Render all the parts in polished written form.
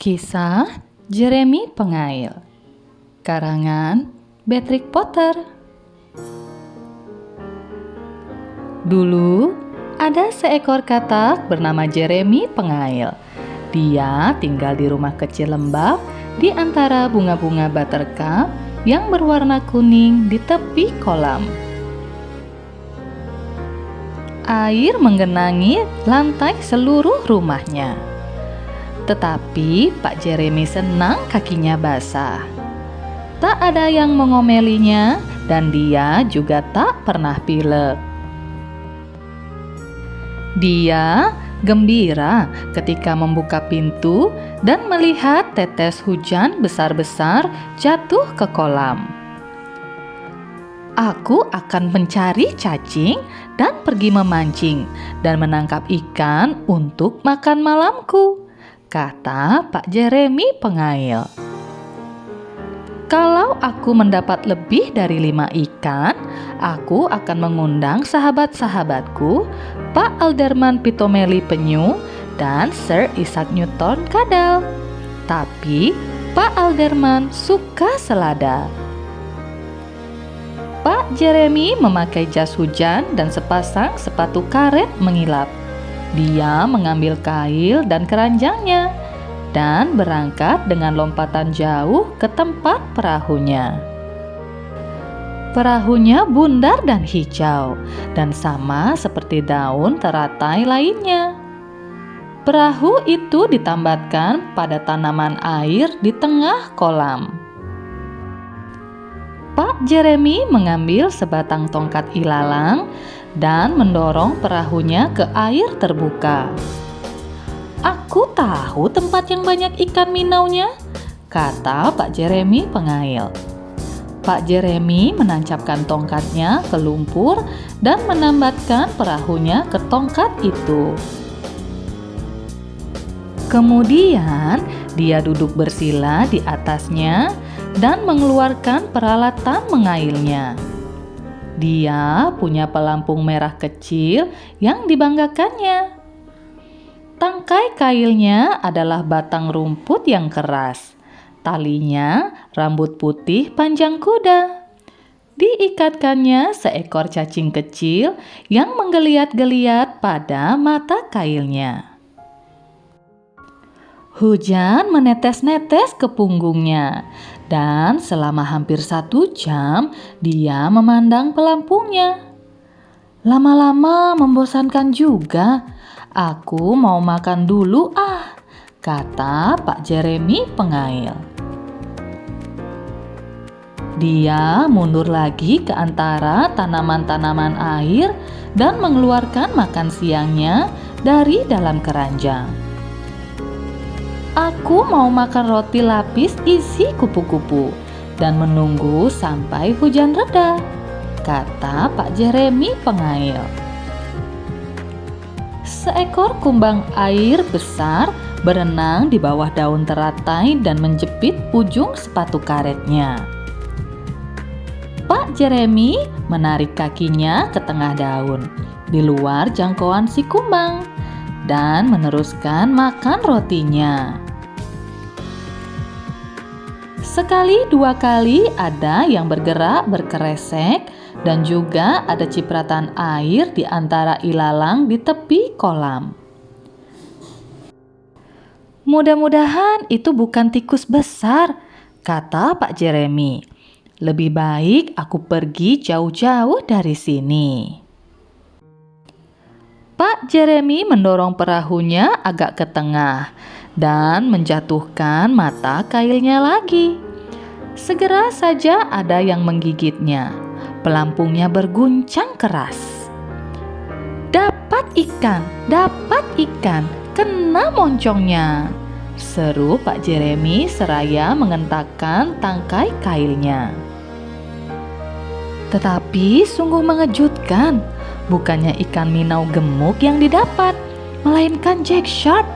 Kisah Jeremy Pengail, karangan Beatrix Potter. Dulu ada seekor katak bernama Jeremy Pengail. Dia tinggal di rumah kecil lembab di antara bunga-bunga buttercup yang berwarna kuning di tepi kolam. Air menggenangi lantai seluruh rumahnya. Tetapi Pak Jeremy senang kakinya basah. Tak ada yang mengomelinya dan dia juga tak pernah pilek. Dia gembira ketika membuka pintu dan melihat tetes hujan besar-besar jatuh ke kolam. Aku akan mencari cacing dan pergi memancing dan menangkap ikan untuk makan malamku, kata Pak Jeremy Pengail. Kalau aku mendapat lebih dari 5 ikan, aku akan mengundang sahabat-sahabatku, Pak Alderman Pitomeli Penyu dan Sir Isaac Newton Kadal. Tapi Pak Alderman suka selada. Pak Jeremy memakai jas hujan dan sepasang sepatu karet mengilap. Dia mengambil kail dan keranjangnya dan berangkat dengan lompatan jauh ke tempat perahunya. Perahunya bundar dan hijau dan sama seperti daun teratai lainnya. Perahu itu ditambatkan pada tanaman air di tengah kolam. Pak Jeremy mengambil sebatang tongkat ilalang dan mendorong perahunya ke air terbuka. Aku tahu tempat yang banyak ikan minaunya, kata Pak Jeremy Pengail. Pak Jeremy menancapkan tongkatnya ke lumpur dan menambatkan perahunya ke tongkat itu. Kemudian dia duduk bersila di atasnya dan mengeluarkan peralatan mengailnya. Dia punya pelampung merah kecil yang dibanggakannya. Tangkai kailnya adalah batang rumput yang keras. Talinya rambut putih panjang kuda. Diikatkannya seekor cacing kecil yang menggeliat-geliat pada mata kailnya. Hujan menetes-netes ke punggungnya, dan selama hampir 1 jam dia memandang pelampungnya. Lama-lama membosankan juga. Aku mau makan dulu kata Pak Jeremy Pengail. Dia mundur lagi ke antara tanaman-tanaman air dan mengeluarkan makan siangnya dari dalam keranjang. Aku mau makan roti lapis isi kupu-kupu dan menunggu sampai hujan reda, kata Pak Jeremy Pengail. Seekor kumbang air besar berenang di bawah daun teratai dan menjepit ujung sepatu karetnya. Pak Jeremy menarik kakinya ke tengah daun, di luar jangkauan si kumbang, dan meneruskan makan rotinya. Sekali 2 kali ada yang bergerak berkeresek dan juga ada cipratan air di antara ilalang di tepi kolam. Mudah-mudahan itu bukan tikus besar, kata Pak Jeremy. Lebih baik aku pergi jauh-jauh dari sini. Pak Jeremy mendorong perahunya agak ke tengah dan menjatuhkan mata kailnya lagi. Segera saja ada yang menggigitnya. Pelampungnya berguncang keras. Dapat ikan, kena moncongnya, seru Pak Jeremy seraya mengentakkan tangkai kailnya. Tetapi sungguh mengejutkan, bukannya ikan minau gemuk yang didapat, melainkan Jack Sharp,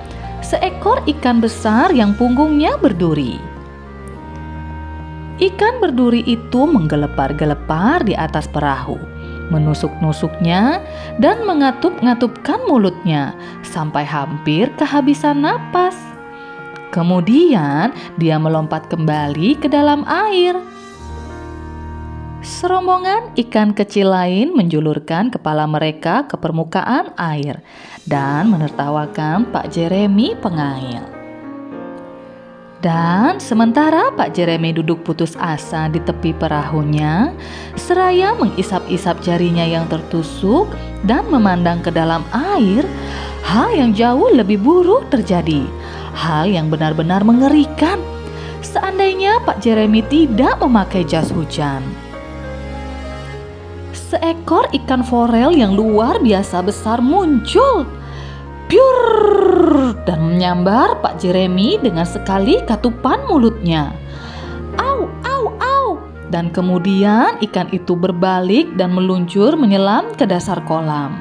seekor ikan besar yang punggungnya berduri. Ikan berduri itu menggelepar-gelepar di atas perahu, menusuk-nusuknya dan mengatup-ngatupkan mulutnya sampai hampir kehabisan napas. Kemudian dia melompat kembali ke dalam air. Serombongan ikan kecil lain menjulurkan kepala mereka ke permukaan air dan menertawakan Pak Jeremy pengail. Dan sementara Pak Jeremy duduk putus asa di tepi perahunya, seraya mengisap-isap jarinya yang tertusuk dan memandang ke dalam air, hal yang jauh lebih buruk terjadi. Hal yang benar-benar mengerikan. Seandainya Pak Jeremy tidak memakai jas hujan. Seekor ikan forel yang luar biasa besar muncul. Piur! Dan menyambar Pak Jeremy dengan sekali katupan mulutnya. Au, au, au! Dan kemudian ikan itu berbalik dan meluncur menyelam ke dasar kolam.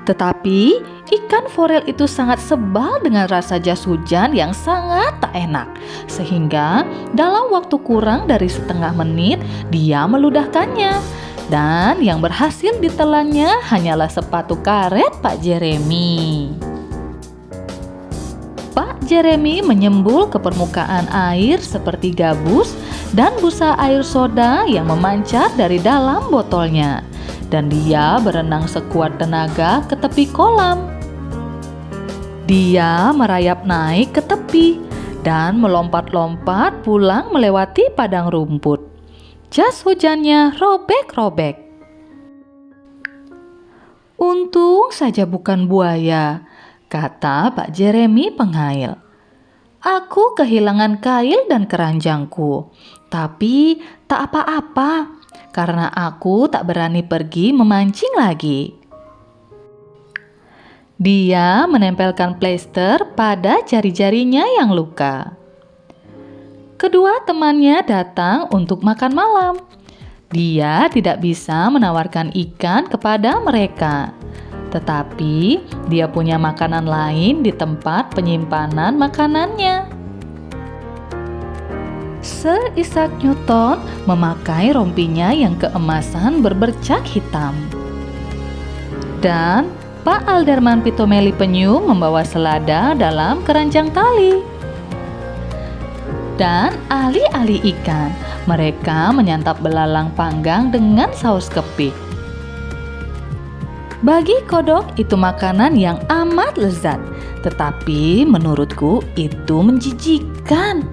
Tetapi ikan forel itu sangat sebal dengan rasa jas hujan yang sangat tak enak. Sehingga dalam waktu kurang dari setengah menit dia meludahkannya. Dan yang berhasil ditelannya hanyalah sepatu karet Pak Jeremy. Pak Jeremy menyembul ke permukaan air seperti gabus dan busa air soda yang memancar dari dalam botolnya. Dan dia berenang sekuat tenaga ke tepi kolam. Dia merayap naik ke tepi dan melompat-lompat pulang melewati padang rumput. Jas hujannya robek-robek. Untung saja bukan buaya, kata Pak Jeremy pengail. Aku kehilangan kail dan keranjangku, tapi tak apa-apa, karena aku tak berani pergi memancing lagi. Dia menempelkan plester pada jari-jarinya yang luka. Kedua temannya datang untuk makan malam. Dia tidak bisa menawarkan ikan kepada mereka, tetapi dia punya makanan lain di tempat penyimpanan makanannya. Sir Isaac Newton memakai rompinya yang keemasan berbercak hitam. Dan Pak Alderman Pitomeli Penyu membawa selada dalam keranjang tali. Dan ahli-ahli ikan, mereka menyantap belalang panggang dengan saus kepik. Bagi kodok itu makanan yang amat lezat, tetapi menurutku itu menjijikan.